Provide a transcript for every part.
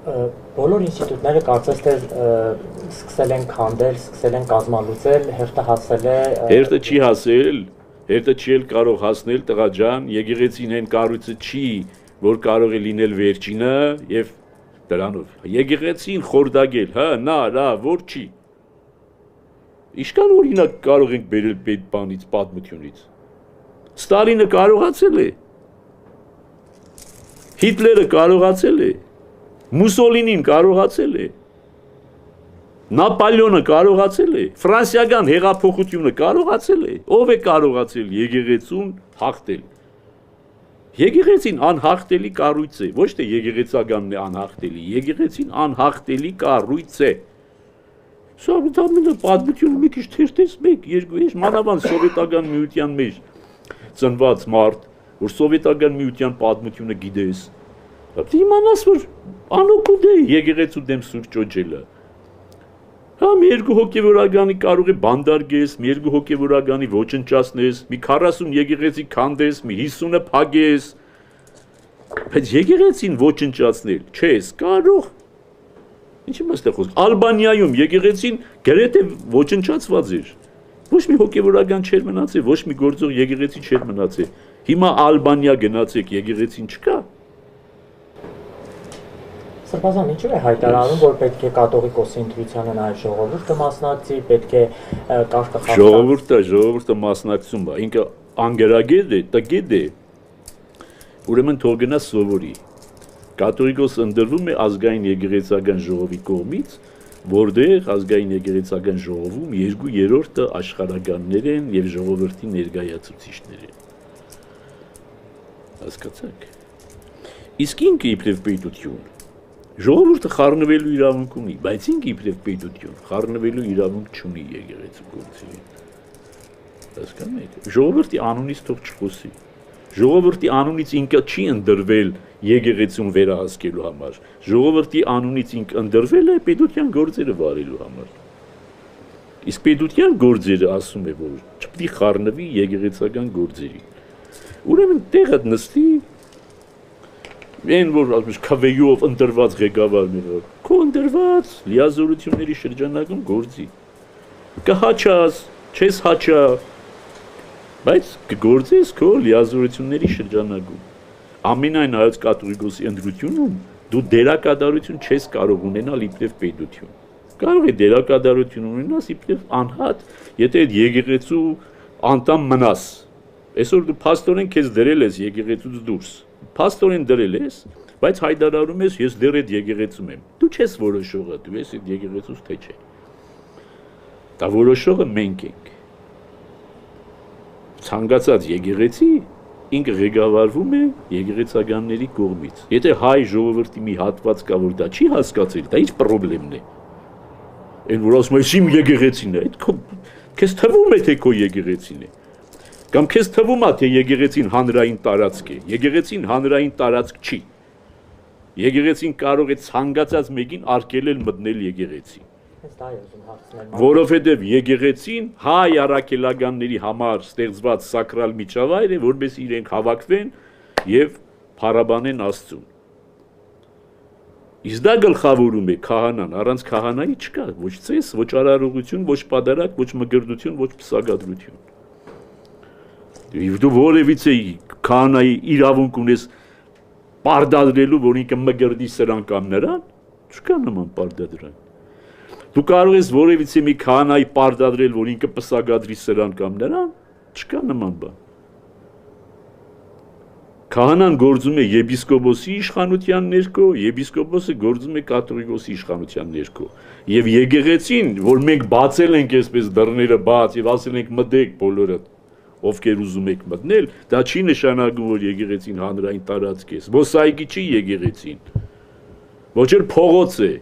Բոլոր ինստիտուտները կարծես թե սկսել են քանդել, սկսել են կազմալուծել, հերթը հասել է Հերթը չի հասել, հերթը չի էլ կարող հասնել տղա ջան, եկեղեցին այն կառույցը չի, որ կարող է լինել վերջինը եւ դրանով եկեղեցին խորդագել, հա, նա, որ չի։ Իշքան օրինակ կարող ենք բերել պետ պատմությունից։ Ստալինը կարողացել է։ Հիտլերը կարողացել է։ Մուսոլինին կարողացել է, Նապոլեոնը կարողացել է, ֆրանսիական հեղափոխությունը կարողացել է, ով է կարողացել եկեղեցուն հաղթել։ Եկեղեցին անհաղթելի կառույց է, ոչ թե եկեղեցականն է անհաղթելի, եկեղեցին անհաղթելի կառույց է։ Սա պատմությունը մի քիչ թերթես 1-2 մանավանդ սովետական միության մեջ ծնված մարդ, որ սովետական միության պատմությունը գիտես։ Իմանաս, որ անօգուտ է եկեղեցու դեմ սուրճ ճոճելը։ Հա, մի երկու հոգևորականի կարող է բանդարգես, մի երկու հոգևորականի ոչնչացնես, մի 40 եկեղեցի քանդես, մի 50-ը փագես, բայց եկեղեցին ոչնչացնել չես կարող։ Ինչի՞ մասը խոսք։ Ալբանիայում եկեղեցին գրեթե ոչնչացված էր։ Ոչ մի հոգևորական չէր մնացել, ոչ մի գործող եկեղեցի չէր մնացել։ Հիմա Ալբանիա գնացեք, եկեղեցին չկա։ Սրբազան ինչու է հայտարարում, որ պետք է կաթողիկոսի ընտրությանը նաև ժողովուրդը մասնակցի, պետք է կարգը խախտի։ Ժողովուրդը մասնակցում է, ինքը անգերագետ է, տգետ է։ Ուրեմն թող գնա սովորի։ Կաթողիկոս ընտրվում է ազգային եկեղեցական ժողովի կողմից, որտեղ ազգային եկեղեցական ժողովում 2/3 աշխարհականներ են եւ ժողովրդի ներկայացուցիչներ են։ Հասկացաք։ Իսկ ինքը իբրև պետություն ժողովուրդը խառնվելու իրավունք ունի, բայց ինքը իբրև պետություն խառնվելու իրավունք չունի եկեղեցու գործի։ Հասկանու՞մ եք։ Ժողովրդի անունից թող չխոսի։ Ժողովրդի անունից ինքը չի ընտրվել եկեղեցուն վերահսկելու համար։ Ժողովրդի անունից ինքը ընտրվել է պետության գործերը վարելու համար։ Իսկ պետության գործերը ասում է, որ չպետք է խառնվի եկեղեցական գործերին։ Ուրեմն տեղը նստի Այն որ ասում քվեյով ընտրված ղեկավարները, քո ընտրված լիազորությունների շրջանակում գործի։ Կհաչաս, չես հաչա, բայց կգործես քո լիազորությունների շրջանակում։ Ամենայն հայոց կաթողիկոսի ընտրությունում դու դերակատարություն չես կարող ունենալ իբրև պետություն։ Կարող է դերակատարություն ունենաս իբրև անհատ, եթե այդ եկեղեցու անդամ մնաս։ Այսօր դու փաստորեն քեզ դրել ես եկեղեցուց դուրս։ Փաստորեն դրել ես, բայց հայտարարում ես ես դեռ այդ եկեղեցում եմ։ Դու չես որոշողը, դու ես այդ եկեղեցուց թե չէ։ Դա որոշողը մենք ենք։ Ցանկացած եկեղեցի ինքը ղեկավարվում է եկեղեցականների կողմից։ Եթե հայ ժողովրդի մի հատված կա, որ դա չի հասկացել, դա ինչ խնդիրն է։ Այն որ ասում ես իմ եկեղեցին է, այդ քեզ թվում է թե քո եկեղեցին է։ Կամ քեզ թվում է թե եկեղեցին հանրային տարածք է։ Եկեղեցին հանրային տարածք չի։ Եկեղեցին կարող է ցանկացած մեկին արգելել մտնել եկեղեցի։ Որովհետև եկեղեցին հայ առաքելականների համար ստեղծված սակրալ միջավայր է, որպես իրենք հավաքվեն եւ փառաբանեն Աստծուն։ Իսկ դա գլխավորում է քահանան, առանց քահանայի չկա ոչ ծես, ոչ արարողություն, ոչ պատարագ, ոչ մգրդություն, ոչ պսակադրություն։ Դու որևիցե քահանայի իրավունք ունես պարտադրելու, որ ինքը մգրդի սրան կամ նրան, չկա նման պարտադրանք։ Դու կարող ես որևիցե մի քահանայի պարտադրել, որ ինքը պսակադրի սրան կամ նրան, չկա նման բան։ Քահանան գործում է եպիսկոպոսի իշխանության ներքո, եպիսկոպոսը գործում է կաթողիկոսի իշխանության ներքո։ Եվ եկեղեցին, որ մենք բացել ենք այսպես դռները բաց եւ ասել ենք մտեք բոլորը, ովքեր ուզում եք մտնել, դա չի նշանակում, որ եկեղեցին հանրային տարածք է։ Զբոսայգի չի եկեղեցին։ Ոչ էլ փողոց է։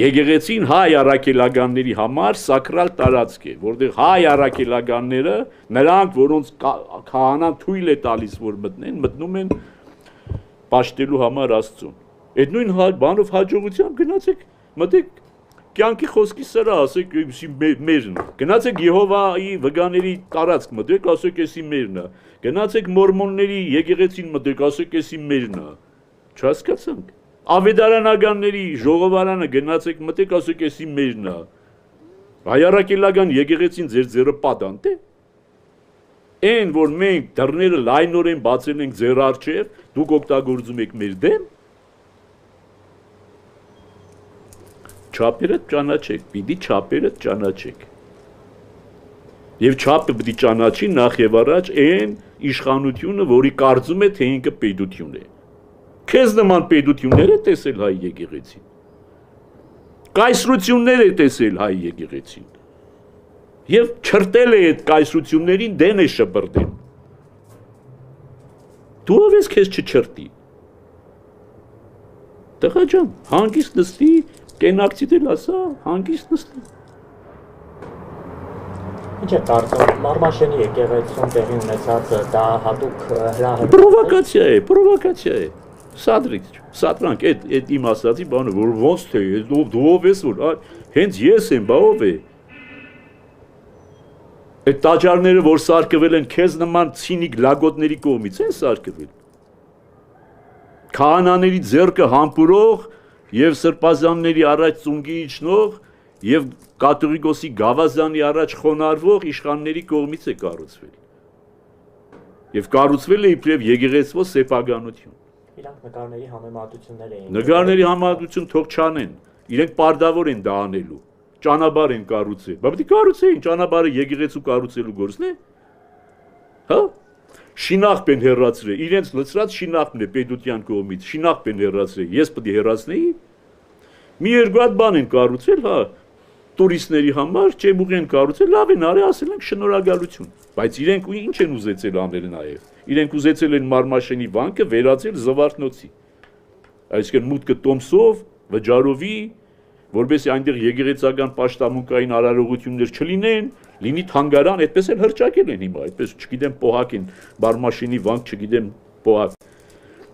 Եկեղեցին հայ առաքելականների համար սակրալ տարածք է, որտեղ հայ առաքելականները, նրանք, որոնց քահանան թույլ է տալիս, որ մտնեն, մտնում են պաշտելու համար Աստծուն։ Այդ նույն բանով հաջողությամբ գնացեք, մտեք կյանքի խոսքի սրա, ասեք մերն է։ Գնացեք Եհովայի վկաների տարածք մտեք, ասեք էսի մերն է։ Գնացեք մորմոնների եկեղեցին մտեք, ասեք էսի մերն է։ Չհասկացանք։ Ավետարանականների ժողովարանը գնացեք մտեք ասեք էսի մերն է։ Հայարակելական եկեղեցին ձեր ձեռը պատանտ է։ Այն որ մենք դռները լայնորեն բացել ենք ձեր առջև, դուք օգտագործում եք մեր դեմ։ Չափերը ճանաչեք, պիտի չափերը ճանաչեք։ Եվ չափը պիտի ճանաչի նախ եւ առաջ այն իշխանությունը, որի կարծում է թե ինքը պետություն է։ Քեզ նման պետություններ է տեսել հայ եկեղեցին։ Կայսրություններ է տեսել հայ եկեղեցին։ Եվ չրտել է այդ կայսրություններին դեն է շպրտել։ Դու ով ես քեզ չչրտի։ Տղա ջան, հանգիստ նստի, կենակցի դել ասա, հանգիստ նստի։ Ինչ է կարծում, Մարմաշենի եկեղեցում տեղի ունեցածը դա հատուկ հրահրում։ Պրովոկացիա է։ Սադրանք, այդ իմ ասացի բանը, որ ոնց թե, դու ով ես, որ հենց ես եմ, բա ով է։ Այդ տաճարները, որ սարքվել են քեզ նման ցինիկ լագոտների կողմից են սարքվել։ Քահանաների ձեռքը համբուրող եւ սրբազանների առաջ ծունգի իջնող եւ կաթողիկոսի գավազանի առաջ խոնարհվող իշխանների կողմից է կառուցվել։ Եվ կառուցվել է իբրև եկեղեցվո սեփականություն։ Իրանք նկարների համեմատություններ էին։ Նկարների համեմատություն թող չանեն։ Իրենք պարտավոր են դա անելու։ Ճանապարհ են կառուցել։ Բա պետք է կառուցեին ճանապարհը եկեղեցու կառուցելու գործն է։ Հա? Շինախ են հեռացրել, իրենց լցրած շինախն է պետության կողմից, շինախ են հեռացրել, ես պետք է հեռացնեի։ Մի երկու հատ բան են կառուցել, հա, տուրիստների համար, ճեմուղի են կառուցել, լավ են արել, ասել ենք շնորհակալություն, բայց իրենք ինչ են ուզեցել անել նաև։ Իրենք ուզեցել են Մարմաշենի վանքը վերածել զվարթնոցի։ Այսինքն մուտքը տոմսով, վճարովի, որովհետեւ այնտեղ եկեղեցական պաշտամունքային արարողություններ չլինեն, լինի թանգարան, այդպես էլ հրճակել են հիմա, այդպես չգիտեմ պոհակ են, Մարմաշենի վանք, չգիտեմ պոհակ։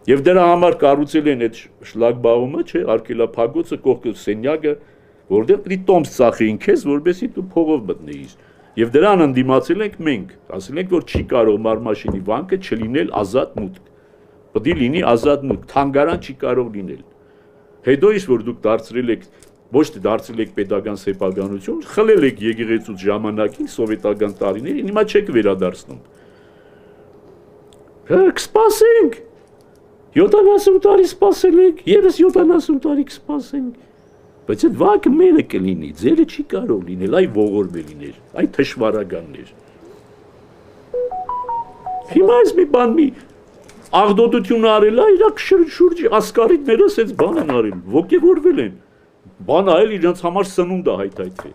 Եվ դրա համար կառուցել են այդ շլագբաումը, չէ, արկելափագոցը, կողքը սենյակը, որտեղ պիտի տոմս ծախեին քեզ, որովհետեւ դու փողով մտնեիր։ Եվ դրան ընդդիմացել ենք մենք, ասել ենք, որ չի կարող Մարմաշենի վանքը չլինել ազատ մուտք։ Պետք է լինի ազատ մուտք, թանգարան չի կարող լինել։ Հետո ինչ որ դուք դարձրել եք ոչ թե դարձել եք պետական սեփականություն, խլել եք եկեղեցուց ժամանակին սովետական տարիներին, հիմա չեք վերադարձնում։ Հա, կսպասենք։ 70 տարի սպասել եք, եւս 70 տարի կսպասենք։ Բայց այդ վակը մերը կլինի, ձերը չի կարող լինել, այ ողորմե լիներ, այ թշվարականներ։ Հիմա այս մի բան մի աղդոտություն արել, իրաք շուրջի ասկարիտներս այս բան են արել, ոգևորվել են։ Բան այլ իրենց համար սնունդ է հայթայթվել։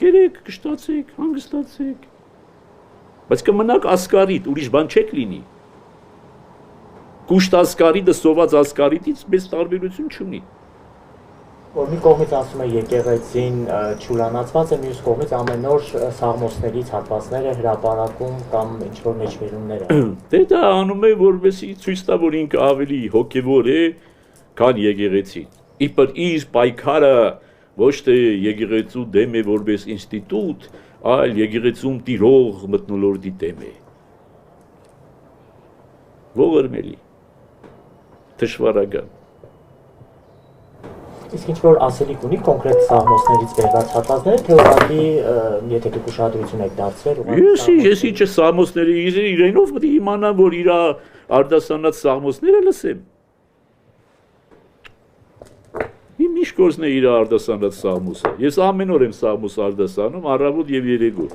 Կերեք, կշտացեք, հանգստացեք։ Բայց կմնաք ասկարիտ, ուրիշ բան չեք լինի։ Կուշտ ասկարիտը սոված ասկարիտից մեծ տարբերություն չունի։ Որ մի կողմից ասում է եկեղեցին չուրանացված է, մյուս կողմից ամեն օր սաղմոսներից հատվածներ է հրապարակում կամ ինչ-որ մեջբերումներ է։ Դե դա անում է, որովհետեւ ցույց տա, որ ինքը ավելի հոգևոր է, քան եկեղեցին։ Իբր իր պայքարը ոչ թե եկեղեցու դեմ է որպես ինստիտուտ, այլ եկեղեցում տիրող մթնոլորտի դեմ է։ Ողորմելի, թշվարական։ Իսկ ինչ-որ ասելիք ունի կոնկրետ սաղմոսներից բերված հատվածները, թե ուղղակի, եթե դուք ուշադրություն եք դարձրել, Ես ինչ սաղմոսները իրենով պետք է իմանամ, որ իր արտասանած սաղմոսները լսեմ։ Ինչ գործն է իր արտասանած սաղմոսը։ Ես ամեն օր եմ սաղմոս արտասանում, առավոտ եւ երեկո։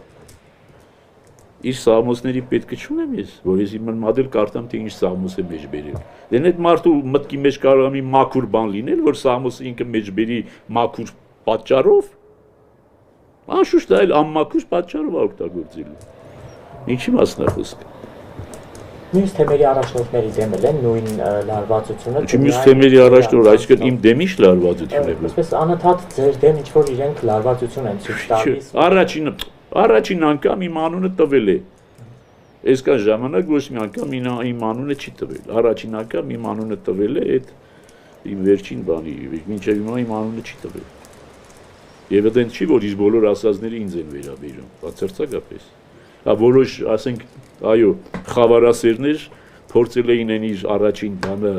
Իր սաղմոսների պետք չունեմ ես, որ ես իմ մադել կարդամ, թե ինչ սաղմոս է մեջբերել։ Դեն այդ մարդու մտքի մեջ կարող է մի մաքուր բան լինել, որ սաղմոսը ինքը մեջբերի մաքուր պատճառով։ Անշուշտ այլ անմաքուր պատճառով օգտագործելու։ Ինչի մասն է խոսքը։ Մյուս թեմերի առաջնորդների դեմ են նույն լարվածությունը։ Մյուս թեմերի առաջնորդ, այսինքն իմ դեմ ինչ լարվածություն է։ Այսպես անընդհատ ձեր դեմ ինչ որ իրենք լարվածություն են ցույց տալիս։ Առաջին անգամ իմ անունը տվել է։ Այսքան ժամանակ ոչ մի անգամ իմ անունը չի տվել։ Առաջին անգամ իմ անունը տվել է այդ իմ վերջին բանի, մինչև հիմա իմ անունը չի տվել։ Եվ այդեն չի, որ իր բոլոր ասածները ինձ են վերաբերում, բացարձակապես։ Որոշ, ասենք, այո, խավարասերներ փորձել էին իր առաջին բանը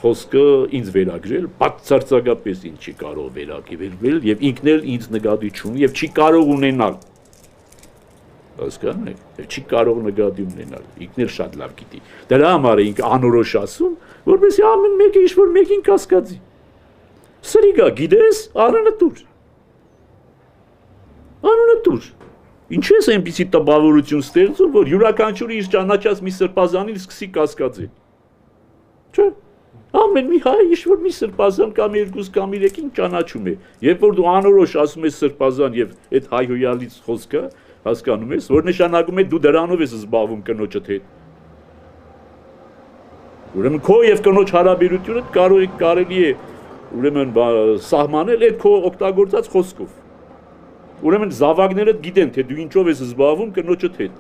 խոսքը ինձ վերագրել, բացարձակապես ինձ չի կարող վերագրել եւ ինքն էլ ինձ նկատի չունի եւ չի կարող ունենալ։ Հասկանու՞մ եք, չի կարող նկատի ունենալ, ինքն էլ շատ լավ գիտի։ Դրա համար է ինքը անորոշ ասում, որովհետեւ ամեն մեկը ինչ-որ մեկին կասկածի։ Սրիգա գիտես, անունը տուր։ Անունը տուր։ Ինչու ես այնպիսի տպավորություն ստեղծում, որ յուրաքանչյուրը իր ճանաչած մի սրբազանին սկսի կասկածել։ Չէ։ Ամեն մի հայ ինչ-որ մի սրբազան կամ երկուս կամ երեքին ճանաչում է։ Երբ որ դու անորոշ ասում ես սրբազան եւ այդ հայհոյալից խոսքը, հասկանում ես, որ նշանակում է դու դրանով ես զբաղվում կնոջդ հետ։ Ուրեմն քո եւ կնոջ հարաբերությունը կարելի է ուրեմն սահմանել այդ քո օգտագործած խոսքով։ Ուրեմն զավակները գիտեն, թե դու ինչով ես զբաղվում կնոջդ հետ։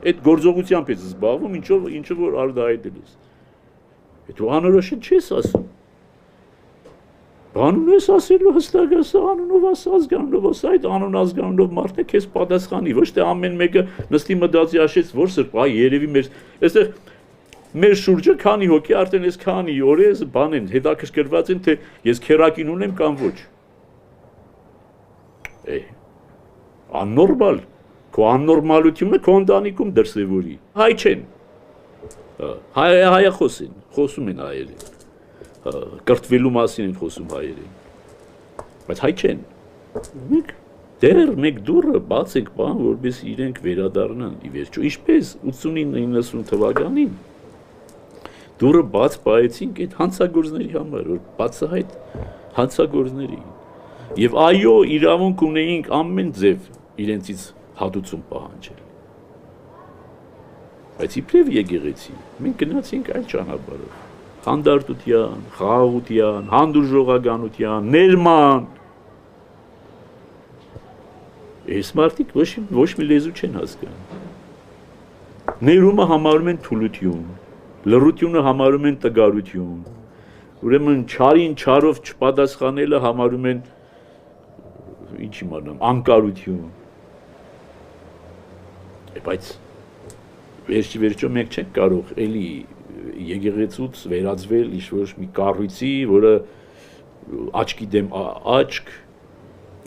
Այդ գործողությամբ ես զբաղվում, ինչը որ արդահայտել ես։ Դու անորոշ չես ասում։ Բանում ես ասելու հստակ ասա անունով ասա ազգանունով ասա այդ անուն ազգանունով մարդը քեզ պատասխանի ոչ թե ամեն մեկը նստի մտածի աշեց որ սրբ այ երևի մեր այստեղ մեր շուրջը քանի հոգի արդեն ես քանի օր է բան են հետաքրքրված են թե ես քերակին ունեմ կամ ոչ աննորմալ քո աննորմալությունը քո ընտանիքում դրսևորի հայ չեն հայախոս են խոսում են հայերեն կրթվելու մասին են խոսում հայերեն, բայց հայ չեն, մեկ դուռը բացեք բան, որպես իրենք վերադառնան, ի վերջո, ինչպես 89-90 թվականին, դուռը բաց պահեցինք այդ հանցագործների համար, որ բացահայտ հանցագործների, և այո, իրավունք ունեինք ամեն ձև իրենցից հատուցում պահանջել, բայց իբրև եկեղեցի, մենք գնացինք այլ ճանապարհով, հանդարտության, խաղաղության, հանդուրժողականության, ներման։ Այս մարդիկ ոչ մի լեզու չեն հասկանում։ Ներումը համարում են թուլություն, լռությունը համարում են տգարություն, ուրեմն չարին չարով չպատասխանելը համարում են ինչ իմանամ, անկարություն։ Բայց վերջո մենք չենք կարող էլի եկեղեցուց վերածվել ինչ-որ մի կառույցի, որը աչքի դեմ աչք,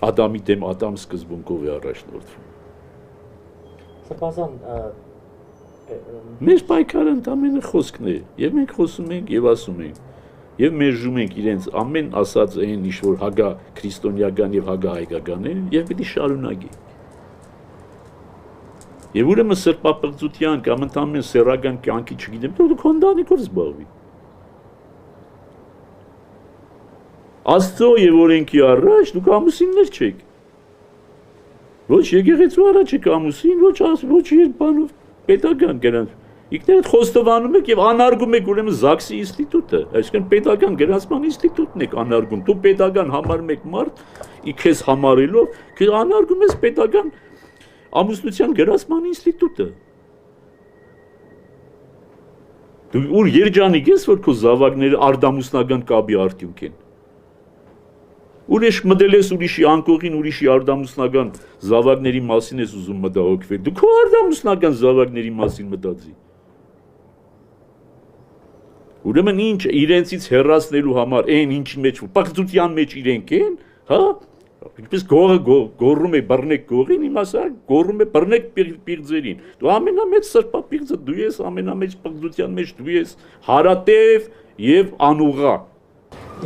Ադամի դեմ Ադամ սկզբունքով է առաջնորդվում։ Սրբազան մեր պայքարը ընդամենը խոսքն է, եւ մենք խոսում ենք եւ ասում ենք, եւ մերժում ենք իրենց ամեն ասած այն ինչ-որ հագա քրիստոնեական եւ հագա հայկական է, եւ պիտի շարունակի։ Եվ ուրեմն սրբապղծության կամ ընդամենը սեռական կյանքի չգիտեմ, դու քո ընտանիքով զբաղվի։ Աստծո եւ օրենքի առաջ դուք ամուսիններ չեք։ Ոչ եկեղեցու առաջ եք ամուսին, ոչ բանով պետական գրանց։ Ինքներդ խոստովանում եք եւ անարգում եք ուրեմն ԶԱԳՍ-ի ինստիտուտը, այսինքն պետական գրանցման ինստիտուտն եք անարգում։ Դու պետական համարում եք մարդ, քեզ համարելով, անարգում ես պետական ամուսնության գրանցման ինստիտուտը։ Դու ուր երջանիկ ես, որ քո զավակները արդամուսնական կապի արդյունք են։ Ուր ես մտել ես ուրիշի անկողին, ուրիշի արդամուսնական զավակների մասին ես ուզում մտահոգվել։ Դու քո արդամուսնական զավակների մասին մտածի։ Ուրեմն ինչ իրենցից հեռացնելու համար այն ինչի մեջ պղծության մեջ իրենք են, հա? Ինչպես գոռում է բռնեք գողին, իմ ասա գոռում է բռնեք պիղձերին։ Դու ամենամեծ սրբապիղձը դու ես, ամենամեծ պղծության մեջ դու ես, հարատև եւ անուղղա։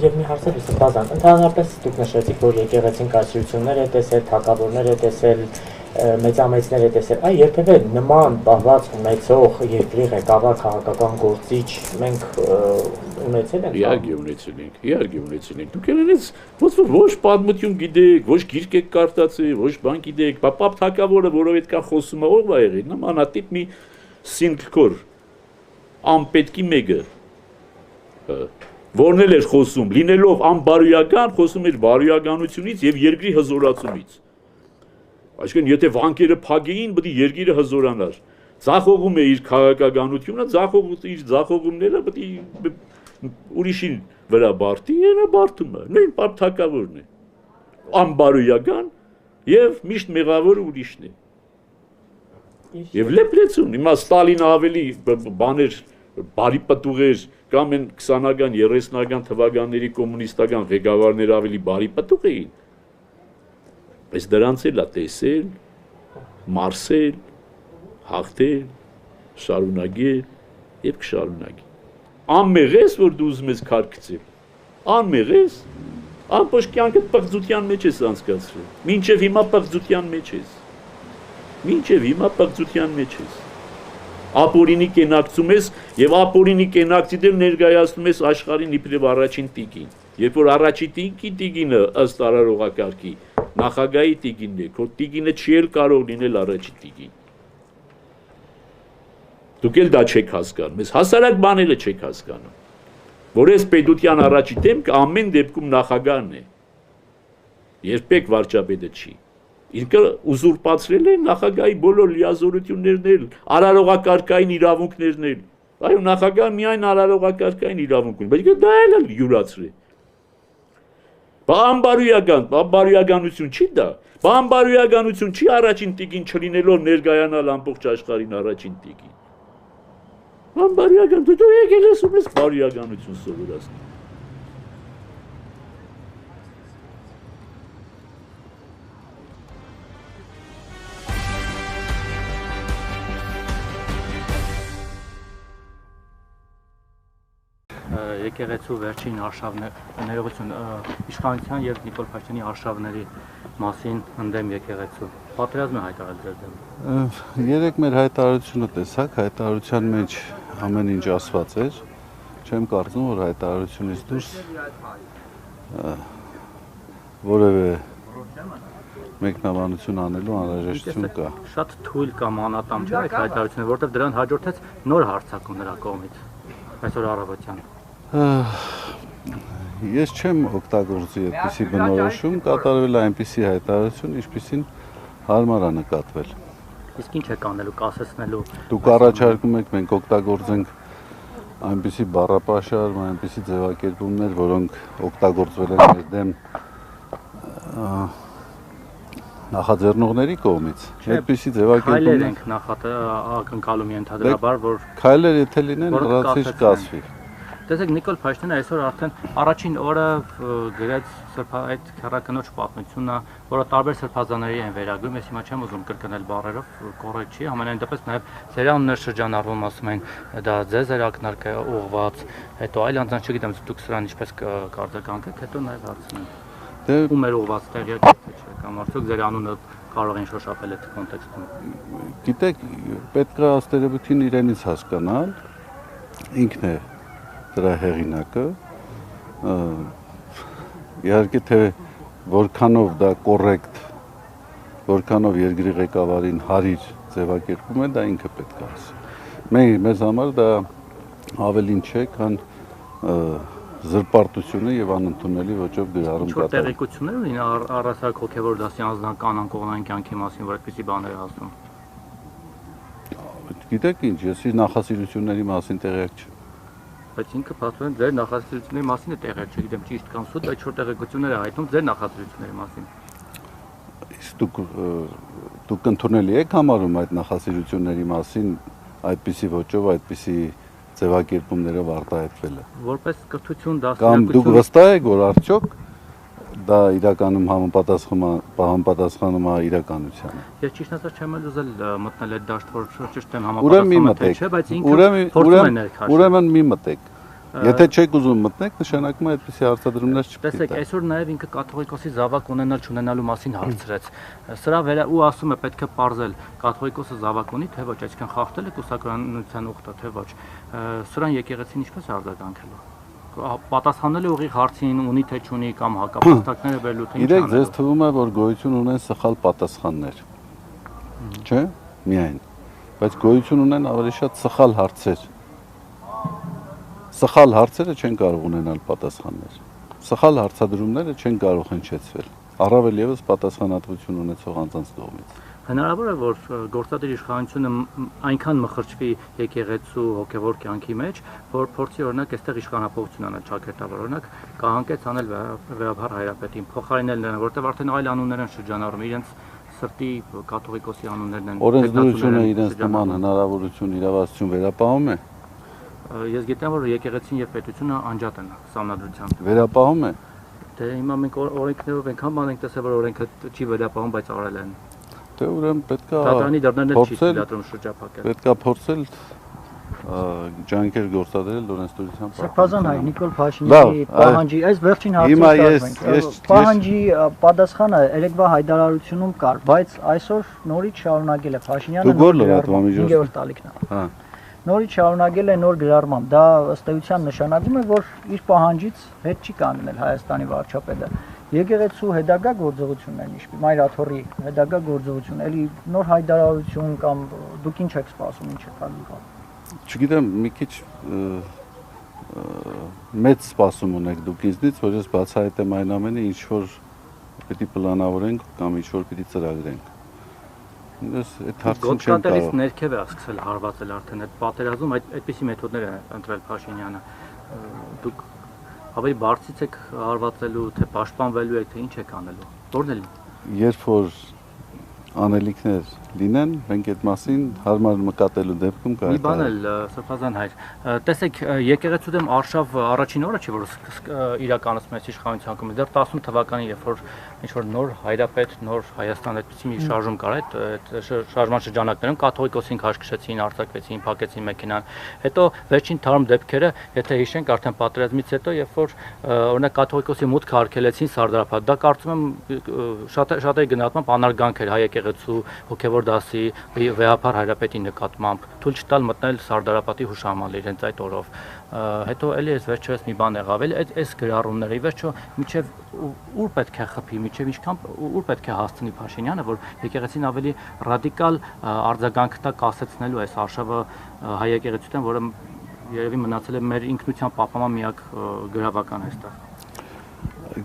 Եվ մի հարցեր սրբազան, ընդհանրապես դուք նշեցիք, որ եկեղեցին կայսրություններ է տեսել, թագավորներ է տեսել, մեծամեծներ է տեսել, այ երբևէ նման պահված ունեցող երկրի ղեկավար քաղաքական գործիչ մենք ունեցել ենք։ Իհարկե ունեցել ենք։ Դուք ելնես ոչ պատմություն գիտեք, ոչ գիրք եք կարդացել, ոչ բան գիտեք, պապ թագավորը, որով այդ կա խոսում է, ով է եղել, նմանատիպ մի սինկլքոր անպետքի մեկը, որն էլ էր խոսում, լինելով անբարոյական, խոսում էր բարոյականությունից եւ երկրի հզորացումից։ Այսինքն եթե վանքերը փակեին, պետք է երկիրը հզորանար։ Ձախողում է իր քաղաքականությունը, իր ձախողումները պետք է ուրիշին վրա բարդի, նա բարդում է։ Նույն պապ թագավորն է։ Անբարոյական եւ միշտ մեղավորը ուրիշն է։ Եվ լեփլեցուն, հիմա Ստալինը ավելի բաներ բարի պտուղեր կամ են 20-ական, 30-ական թվականների կոմունիստական ղեկավարները ավելի բարի պտուղ էին, բայց դրանց էլ է տեսել, մարսել, հաղթել, շարունակել եւ կշարունակի։ Անմեղ ես, որ դու ուզում ես քար գցել, անմեղ ես, ամբողջ կյանքդ պղծության մեջ ես անցկացրել, մինչև հիմա պղծության մեջ ես, ապօրինի կենակցում ես եւ ապօրինի կենակցի դեմ ներկայացնում ես աշխարհին իբրև առաջին տիկին, երբ որ առաջին տիկինը ըստ արարողակարգի նախագահի տիկինն է, քո տիկինը չի էլ կարող լինել առաջին տիկին։ Դուք էլ դա չեք հասկանում, ես հասարակ բաները չեք հասկանում, որ այս պետության առաջի դեմքը ամեն դեպքում նախագահն է, երբեք վարչապետը չի, ինքը ուզուրպացրել է նախագահի բոլոր լիազորություններն էլ, արարողակարգային իրավունքներն էլ, այո նախագահը միայն արարողակարգային իրավունք ունի, բայց դա էլ է յուրացրել, բանբարոյականություն չի դա, բանբարոյականություն չի առաջին տիկին չլինելով ներկայանալ ամբողջ աշխարհին առաջին տիկին։ Բանբարոյական, դու եկել ես ու մեզ բարոյականություն սովորացնի։ Եկեղեցու վերջին ներողություն իշխանության եւ Նիկոլ Փաշինյանի արշավների մասին ընդդեմ եկեղեցու պատերազմ է հայտարարել ձեր դեմ։ Երեք մեր հայտարարությունը տեսակ, հայտարարության մեջ ամեն ինչ ասված էր, չեմ կարծում, որ հայտարարությունից դուրս որևէ մեկնաբանություն անելու անհրաժեշտություն կա։ Շատ թույլ կամ անատամ չէ այդ հայտարարությունը, որտեղ դրան հաջորդեց նոր հարձակում նրա կողմից այսօր առավոտյան։ Ես չեմ օգտագործի այդպիսի բնորոշում, կատարվել է այնպիսի հայտարարություն, ինչպիսին հարմար է նկատվել։ Իսկ ինչ եք անելու, կասեցնելու։ Դուք առաջարկում եք մենք օգտագործենք այնպիսի բառապաշար, այնպիսի ձևակերպումներ, որոնք օգտագործվել են մեր դեմ նախաձեռնողների կողմից։ Այդպիսի ձևակերպումներ ենք ակնկալում ենթադրաբար, որ քայլեր եթե լինեն, լրացիչ կասվի։ Տեսեք Նիկոլ Փաշինյանը այսօր արդեն առաջին օրը գրեց այդ քառակնոջ պատմությունը, որը տարբեր սրբազանների են վերագրում, ես հիմա չեմ ուզում կրկնել բառերով, կոռեկտ չի, համենայն դեպս նաև ձեր անուններ շրջանառվում, ասում են դա ձեզ էր ակնարկը ուղղված, հետո այլ անձանց չգիտեմ, դուք սրան ինչպես կարձագանքեք, հետո նաև հարցնում են։ Ում էր ուղղված տեղյակ եք թե չէ, կամ արդյոք ձեր անունը կարող են շոշափել այդ կոնտեքստում։ Գիտեք, պետք է աստերոբութին իրենից հասկանալ, ինքն է դրա հեղինակը, իհարկե թե որքանով դա կոռեկտ, որքանով երկրի ղեկավարին հարիր ձևակերպում է, դա ինքը պետք է ասի։ Մեզ համար դա ավելին չէ, քան զրպարտությունը եւ անընդունելի ոճով գրառում կատարում։ Ինչ-որ տեղեկություններ ունին առասարակ հոգեվոր դասի անձնական անկողնային կյանքի մասին, որ այդպիսի բաներ ասում։ Գիտեք ինչ, ես նախասիրությունների մասին տեղյակ չեմ։ Բայց ինքը փաստորեն ձեր նախասիրությունների մասին է տեղյակ, չգիտեմ ճիշտ կամ սուտ, այդ շուտ տեղեկություններ է հայտնում ձեր նախասիրությունների մասին։ Իսկ դուք ընդունել եք համարում այդ նախասիրությունների մասին այդպիսի ոճով, այդպիսի ձևակերպումներով արտահայտվելը։ Որպես կրթություն Կամ դուք վստահ եք, որ արդյոք դա իրականում համապատասխանում է իրականությանը։ Ես ճիշտ ասած չեմ ուզել մտնել այդ դաշտ, որ ճիշտ եմ համապատասխանում թե չէ, բայց ինքը փորձում է ներքաշել։ Ուրեմն մի մտեք։ Եթե չեք ուզում մտնեք, նշանակում է այդպիսի հարցադրումներ չպետք է։ Տեսեք, այսօր նաև ինքը կաթողիկոսի զավակ ունենալ չունենալու մասին հարցրեց։ Սրա ու ասում է պետք է պարզել կաթողիկոսը զավակ ունի, թե ոչ, այսինքն խախտել է կուսակրանության ուխտը, թե ոչ։ Սրան եկեղեցին ինչպես արձագանքելու։ Պատասխանել է ուղիղ հարցին, ունի թե չունի կամ հակապատասխանները վերլու թե ինչ անելու։ Իրեք ձեզ թվում է, որ գոյություն ունեն սխալ պատասխաններ։ Չէ՞, միայն։ Բայց գոյություն ունեն ավելի շատ սխալ հարցեր։ Սխալ հարցերը չեն կարող ունենալ պատասխաններ։ Սխալ հարցադրումները չեն կարող հնչեցվել։ Առավել եւս պատասխանատվություն ունեցող անձանց կողմից։ Հնարավոր է, որ գործադիր իշխանությունը այնքան մխրճվի եկեղեցու հոգևոր կյանքի մեջ, որ փորձի օրինակ այստեղ իշխանապողություն անել ճակերտավոր, օրինակ կահանկեց անել վերաբար հայրապետին, փոխարինել նրան, որտեղ արդեն այլ անուններ են շրջանառում, իրենց սրտի կաթողիկոսի անուններն են։ Օրենսդրությունը իրենց նման հնարավորություն իրավասություն վերապահում է։ Ես գիտեմ, որ եկեղեցին եւ պետությունը անջատ են սահմանադրությամբ։ Վերապահում է։ Դե հիմա մենք օրենքներով այնքան բան ենք տեսել, որ օրենքը չի վերապահում, բայց արել են։ Դե ուրեմն պետքա Դատարանի դռներն էլ չի թույլատրում շրջափակել։ Պետքա փորձել ջանքեր գործադրել օրենսդրությամբ։ Սրբազան հայ Նիկոլ Փաշինյանի պահանջի, այս վերջին հարցը պահանջի պատասխանը երեկվա հայտարարությունում կար, բայց այսօր նորից շարունակել է Փաշինյանը 5-րդ տալիքն է։ Հա։ Նորից շարունակել է նոր գրառմամբ։ Դա ըստ էության նշանակում է, որ իր պահանջից հետ չի կանգնել Հայաստանի վարչապետը։ Եկեղեցու հետագա գործողություններն ինչպես Մայրաթորի հետագա գործողություն, էլի նոր հայտարարություն կամ դուք ինչ եք սպասում, ինչ եք անում։ Չգիտեմ, մի քիչ մեծ սպասում ունեք դուք ինձնից, որ ես բացահայտեմ այն ամենը, ինչ որ պիտի պլանավորենք կամ ինչ որ պիտի ծրագրենք։ Ես այդ հարցին չեմ կարող։ Ներքև է սկսել հարվածել արդեն այդ պատերազմ, այդպիսի մեթոդներ է ընտրել Փաշինյանը։ Դուք ավելի բարձից եք հարվածելու, թե պաշտպանվելու եք, թե ինչ եք անելու։ Որն է։ Երբ որ անելիքներ լինեն, մենք այդ մասին հարմար մկատելու դեպքում Մի բան էլ Սրբազան հայր, տեսեք եկեղեցու դեմ արշավ առաջին օրը չէ որ իրականացնում է իշխանության կողմից, դեռ 18 թվականին, երբ որ ինչ-որ նոր հայրապետ, նոր Հայաստան այդպիսի մի շարժում կար, այդ շարժման շրջանակներում կաթողիկոսին քաշքշեցին, արձակվեցին, փակեցին մեքենան, հետո վերջին թարմ դեպքերը, եթե հիշենք, արդեն պատերազմից հետո, երբ որ օրինակ կաթողիկոսի մուտքը արգելեցին Սարդարապատ, դա կարծում եմ շատերի գնահատմամբ անարգանք էր հայ եկեղեցու հոգևոր դասի վեհապար հայրապետի նկատմամբ, թույլ չտալ մտնել Սարդարապատի հուշամալը իրենց այդ օրով։ Հետո էլի այս վերջերս մի բան եղավ, էլի այս գրառումները, ի վերջո միջև ուր պետք է խփի, միջև ինչքան ուր պետք է հասցնի Փաշինյանը, որ եկեղեցին ավելի ռադիկալ արձագանք տա կասեցնելու այս արշավը հայ եկեղեցուտեն, որը երևի մնացել է մեր ինքնության պահպանման միակ գրավական այստեղ։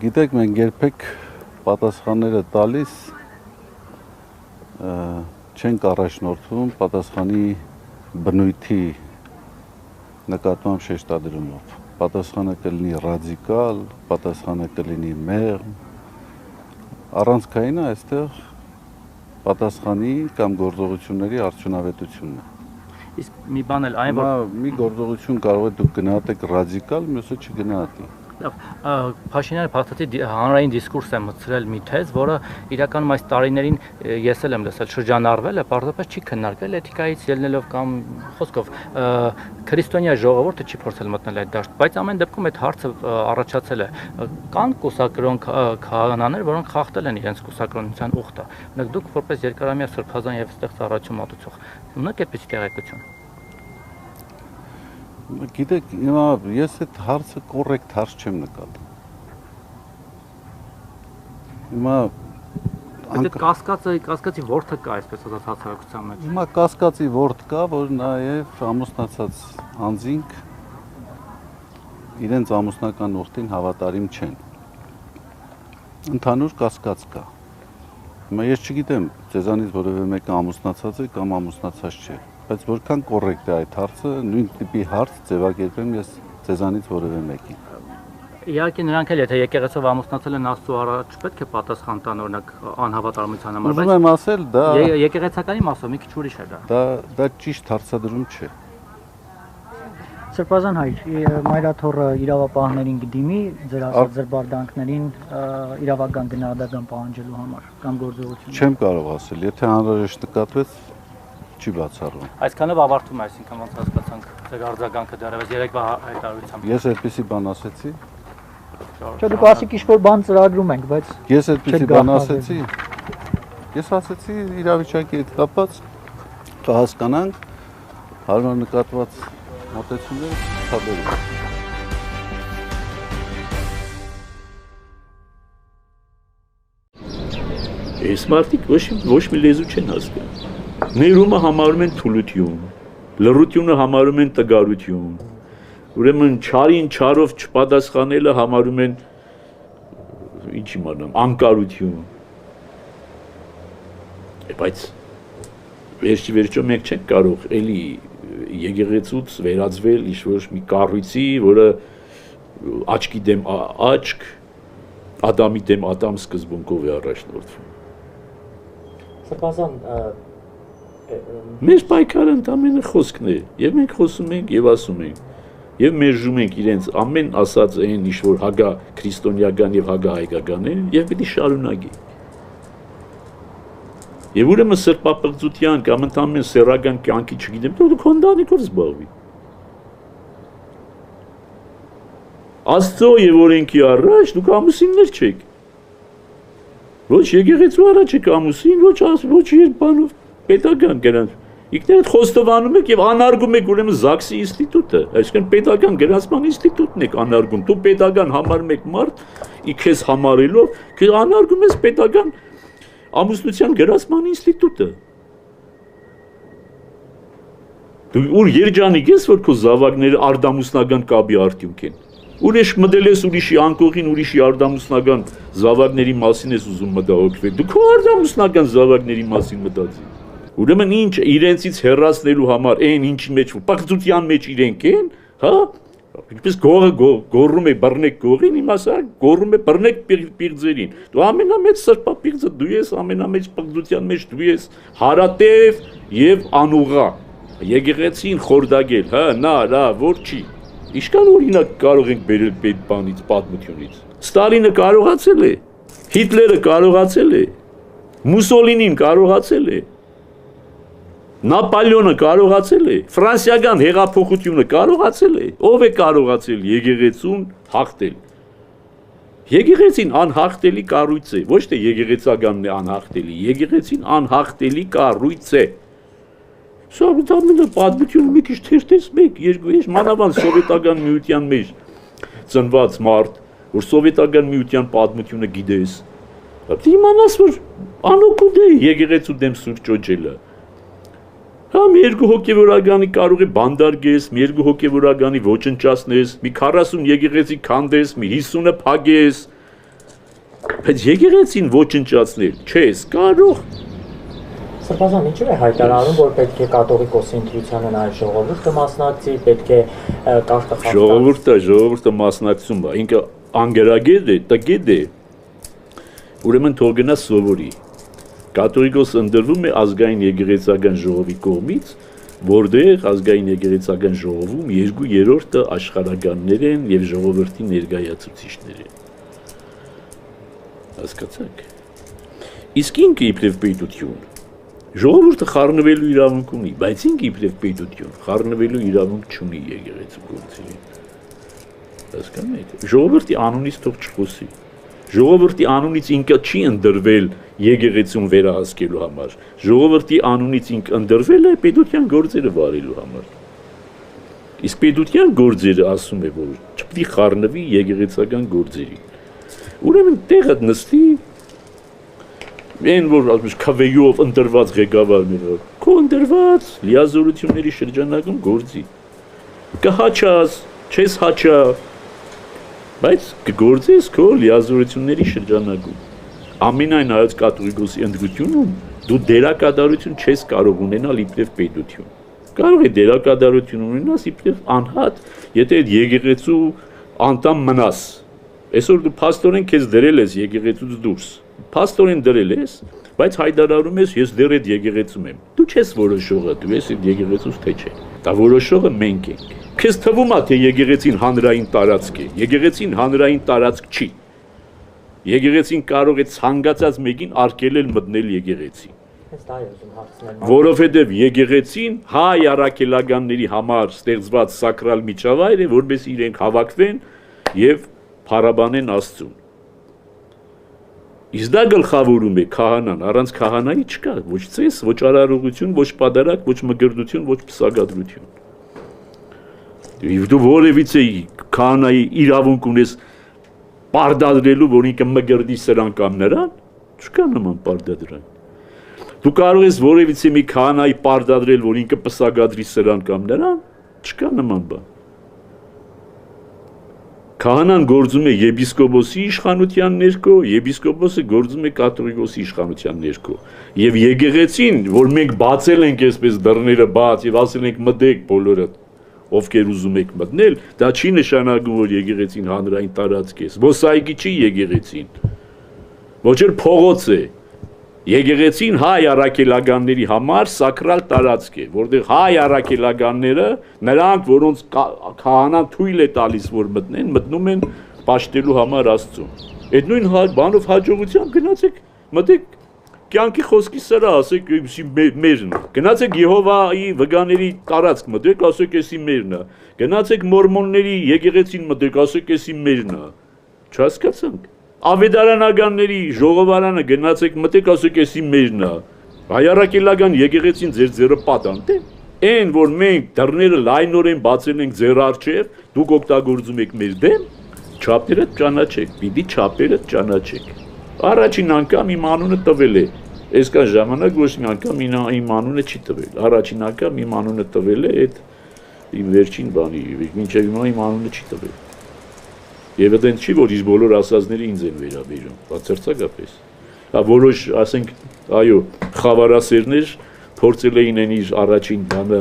Գիտեք, մենք երբեք պատասխանները տալիս չենք առաջնորդվում պատասխանի բնույթի նկատմամբ շեշտադրումով։ Պատասխանը կլինի ռադիկալ, պատասխանը կլինի մեղմ։ Առանցքայինը այստեղ պատասխանի կամ գործողությունների արդյունավետությունն է։ Իսկ մի բան էլ այն որ մի գործողություն կարող է դուք գնահատեք ռադիկալ, մյուսը չգնահատի։ Փաշինյանը փաստացի հանրային դիսկուրս է մտցրել մի թեզ, որը իրականում այս տարիներին ես էլ եմ լսել շրջանառվել է, պարզապես չի քննարկվել էթիկայից ելնելով կամ խոսքով քրիստոնյա ժողովուրդը չի փորձել մտնել այդ դաշտ, բայց ամեն դեպքում այդ հարցը առաջացել է։ Կան կուսակրոն քահանաներ, որոնք խախտել են իրենց կուսակրոնության ուխտը։ Օրինակ դուք որպես երկարամյա սրբազան եւ այդտեղ ծառայություն մատուցող, ունեք այդպիսի տեղեկություն։ Գիտեք, հիմա ես այդ հարցը կոռեկտ հարց չեմ նկատում։ Հիմա կասկածի ворթը կա, այսպես ասած հասարակության մեջ։ Հիմա կասկածի ворթ կա, որ նաև ամուսնացած անձինք իրենց ամուսնական ուխտին հավատարիմ չեն։ Ընդհանուր կասկած կա։ Հիմա ես չգիտեմ, ձեզանից որևէ մեկը ամուսնացած է կամ ամուսնացած չէ։ Բայց որքան կոռեկտ է այդ հարցը, նույն տիպի հարց ձևակերպեմ ես ձեզանից որևէ մեկին։ Իհարկե նրանք էլ եթե եկեղեցով ամուսնացել են Աստծո առաջ, պետք է պատասխան տան օրինակ անհավատարմության համար, բայց ուզում եմ ասել, դա եկեղեցականի մասով մի քիչ ուրիշ է դա։ Դա ճիշտ հարցադրում չէ։ Սրբազան հայր, Մայրաթորը իրավապահներին կդիմի ձեր ասած զրբարդանքներին իրավական գնահատական պահանջելու համար կամ գործողություն։ Չեմ կարող ասել, եթե անհրաժեշտ նկատվեց չի բացառվում։ Այսքանով ավարտում է, այսինքն ոնց հասկացանք ձեր արձագանքը դեռևս երեկվա հայտարարությամբ։ Ես այդպեսի բան ասեցի։ Չէ, դուք ասիք ինչ-որ բան ծրագրում ենք, բայց ես այդպեսի բան ասեցի։ Ես ասեցի իրավիճակի հետ կապված կհասկանանք հարմար նկատված մոտեցումները ցուցաբերենք։ Այս մարդիկ ոչ մի լեզու չեն հասկանում։ Ներումը համարում են թուլություն, լռությունը համարում են տգարություն, ուրեմն չարին չարով չպատասխանելը համարում են ինչ իմանամ, անկարություն։ Բայց վերջի մենք չենք կարող էլի եկեղեցուց վերածվել ինչ-որ մի կառույցի, որը աչքի դեմ աչք, Ադամի դեմ Ադամ սկզբունքով է առաջնորդվում։ Սրբազան Մեր պայքարը ընդամենը խոսքն է, եւ մենք խոսում ենք եւ ասում ենք, եւ մերժում ենք իրենց ամեն ասած այն ինչ որ հագա քրիստոնեական եւ հագա հայկական է եւ պիտի շարունակի։ Եվ ուրեմն սրբապղծության կամ ընդհանրապես սեռական կյանքի չգիտեմ, դու քոնդանիկով զբաղվի։ Աստծո եւ օրենքի առաջ դուք ամուսիններ չեք։ Ոչ եկեղեցու առաջ եք ամուսին, ոչ բանով պետական գրանց։ Իքներդ խոստովանում եք եւ անարգում եք ուրեմն ԶԱԳՍ-ի ինստիտուտը, այսինքն պետական գրանցման ինստիտուտն եք անարգում։ Դու պետական համարում եք մարդ, իքես համարելով, քեզ անարգում ես պետական ամուսնության գրանցման ինստիտուտը։ Դու ուր երջանիկ ես, որ քո զավակները արդամուսնական կապի արդյունք են։ Ուրիշ մտել ես ուրիշի անկողին, ուրիշի արդամուսնական զավակների մասին ես ուզում մտահոգվել։ Դու քո արդամուսնական զավակների մասին մտածի։ Ուրեմն ինչ իրենցից հեռացնելու համար այն ինչի մեջ պղծության մեջ իրենք են, հա? Ինչպես գոռում է բռնեք գողին, իմասա գոռում է բռնեք պիղձերին։ Դու ամենամեծ սրբապիղձը դու ես, ամենամեծ պղծության մեջ դու ես հարատև եւ անուղա։ Եկեղեցին խորդագել, հա, նա, որ չի։ Ինչքան օրինակ կարող ենք բերել այդ բանից, պատմությունից։ Ստալինը կարողացել է, Հիտլերը կարողացել է, Մուսոլինին կարողացել է, Նապոլեոնը կարողացել է, ֆրանսիական հեղափոխությունը կարողացել է, ով է կարողացել եկեղեցուն հաղթել։ Եկեղեցին անհաղթելի կառույց է, ոչ թե եկեղեցականն է անհաղթելի, եկեղեցին անհաղթելի կառույց է։ Սա պատմությունը մի քիչ թերթես 1-2 մանավանդ սովետական միության մեջ ծնված մարդ, որ սովետական միության պատմությունը գիտես, իմանաս որ անօգուտ է եկեղեցու դեմ սուրճ ճոճելը։ Հա մի երկու հոգևորականի կարող է բանդարգես, մի երկու հոգևորականի ոչնչացնես, մի 40 եկեղեցի քանդես, մի 50-ը փագես, բայց եկեղեցին ոչնչացնել չես կարող։ Սրբազան, ինչու է հայտարարում, որ պետք է կաթողիկոսի ընտրությանը նաև ժողովուրդը մասնակցի, պետք է կարգախաս ժողովուրդը մասնակցում է, ինքը անգերագետ է, տգետ է, ուրեմն թող գնա սովորի։ Կաթողիկոս ընտրվում է ազգային եկեղեցական ժողովի կողմից, որտեղ ազգային եկեղեցական ժողովում 2/3-ը աշխարհականներ են եւ ժողովրդի ներկայացուցիչներ են։ Հասկացաք։ Իսկ ինքը իբրև պետություն ժողովուրդը խառնվելու իրավունք ունի, բայց ինքը իբրև պետություն խառնվելու իրավունք չունի եկեղեցու գործի։ Հասկանաք։ Ժողովրդի անունից թող չխոսի։ Ժողովրդի անունից ինքը չի ընդրվել եկեղեցուն վերահսկելու համար։ Ժողովրդի անունից ինքը ընդրվել է պետության գործերը վարելու համար։ Իսկ պետության գործերը ասում է, որ չպետք է խառնվի եկեղեցական գործերին։ Ուրեմն տեղը նստի Այն որ ասում քվեյով ընտրված ղեկավարները, քո ընտրված լիազորությունների շրջանակում գործի։ Կհաչաս, չես հաչա, բայց կգործես քո լիազորությունների շրջանակում։ Ամենայն հայոց կաթողիկոսի ընտրությունում դու դերակատարություն չես կարող ունենալ իբրև պետություն։ Կարող է դերակատարություն ունենաս իբրև անհատ, եթե այդ եկեղեցու անդամ մնաս։ Այսօր դու փաստորեն քեզ դրել ես եկեղեցուց դուրս։ Փաստորեն դրել ես, բայց հայտարարում ես ես դեռ այդ եկեղեցում եմ։ Դու չես որոշողը, դու ես այդ եկեղեցուց թե չէ։ Դա որոշողը մենք ենք։ Քեզ թվում է թե եկեղեցին հանրային տարածք է։ Եկեղեցին հանրային տարածք չի։ Եկեղեցին կարող է ցանկացած մեկին արգելել մտնել եկեղեցի։ Որովհետև եկեղեցին հայ առաքելականների համար ստեղծված սակրալ միջավայր է, որովհետև իրենք հավաքվեն եւ փառաբանեն Աստծուն։ Իսկ դա գլխավորում է քահանան, առանց քահանայի չկա ոչ ծես, ոչ արարողություն, ոչ պատարակ, ոչ մգրտություն, ոչ պսակադրություն։ Եվ դու որևիցե քահանայի իրավունք ունես պարտադրելու, որ ինքը մգրտի սրան կամ նրան, չկա նման պարտադրանք։ Դու կարող ես որևիցե մի քահանայի պարտադրել, որ ինքը պսակադրի սրան կամ նրան, չկա նման բան։ Քահանան գործում է եպիսկոպոսի իշխանության ներքո, եպիսկոպոսը գործում է կաթողիկոսի իշխանության ներքո։ Եվ եկեղեցին, որ մենք բացել ենք այսպես դռները բաց եւ ասել ենք մտեք բոլորը, ովքեր ուզում եք մտնել, դա չի նշանակում, որ եկեղեցին հանրային տարածք է։ Զբոսայգի չի եկեղեցին։ Ոչ էլ փողոց է։ Եկեղեցին հայ առաքելականների համար սակրալ տարածք է, որտեղ հայ առաքելականները, նրանք, որոնց քահանան թույլ է տալիս, որ մտնեն, մտնում են պաշտելու համար Աստծուն։ Այդ նույն բանով հաջողությամբ գնացեք, մտեք կյանքի խոսքի սրա, ասեք մերն է։ Գնացեք Եհովայի վկաների տարածք մտեք, ասեք էսի մերն է։ Գնացեք մորմոնների եկեղեցին մտեք, ասեք էսի մերն է։ Չհասկացանք։ Ավետարանականների ժողովարանը գնացեք մտեք, ասեք էսի մերն է։ Հայարակելական եկեղեցին ձեր ձեռը պատանտ է։ Այն որ մենք դռները լայնորեն բացել ենք ձեր առջև, դուք օգտագործում եք մեր դեմ, չափերը ճանաչեք, պիտի չափերը ճանաչեք։ Առաջին անգամ իմ անունը տվել է։ Այսքան ժամանակ ոչ մի անգամ իմ անունը չի տվել։ Առաջին անգամ իմ անունը տվել է այդ իմ վերջին բանի, մինչև հիմա իմ անունը չի տվել։ Եվ այդտեղ չի, որ իր բոլոր ասածները ինձ են վերաբերում, բացարձակապես։ Որոշ, ասենք, այո, խավարասերներ փորձել էին իր առաջին բանը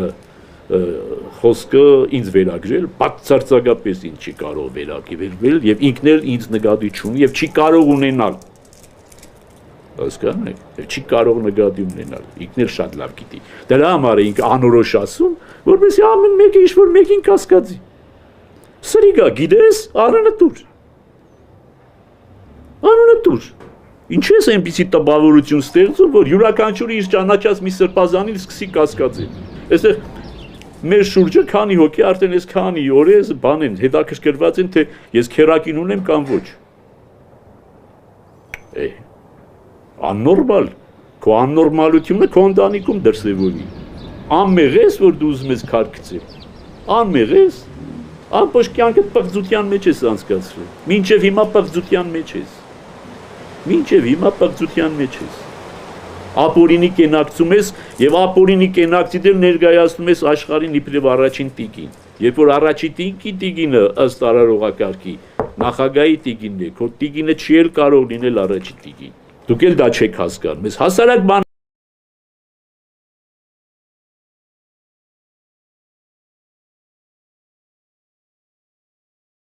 խոսքը ինձ վերագրել, բացարձակապես ինձ չի կարող վերագրել եւ ինքն էլ ինձ նկատի չունի եւ չի կարող ունենալ։ Հասկանու՞մ եք, չի կարող նկատի ունենալ, ինքն էլ շատ լավ գիտի։ Դրա համար է ինքը անորոշ ասում, որովհետեւ ամեն մեկը ինչ-որ մեկին կասկածի։ Սրիգա, գիտես, անունը տուր։ Անունը տուր։ Ինչու ես այնպիսի տպավորություն ստեղծում, որ յուրաքանչյուրը իր ճանաչած մի սրբազանին սկսի կասկածել։ Այստեղ մեր շուրջը քանի հոգի արդեն այս քանի օրեր բան են, հետաքրքրված են, թե ես քերակին ունեմ կամ ոչ։ Աննորմալ, քո աննորմալությունը քո ընտանիքում դրսևորի։ Անմեղ ես, որ դու ուզում ես քար գցել։ Անմեղ ես, ամբողջ կյանքդ պղծության մեջ ես անցկացրել։ Մինչև հիմա պղծության մեջ ես։ Մինչև հիմա պղծության մեջ ես։ Ապորինի կենակցում ես եւ ապորինի կենակցի դեր ներկայացնում ես աշխարհին իբրև առաջին տիկին։ Երբ որ առաջին տիկինը ըստ արարողակարգի նախագահի տիկինն է, քո տիկինը չի էլ կարող լինել առաջին տիկին։ Դուք էլ դա չեք հասկանում։ Ես հասարակ բան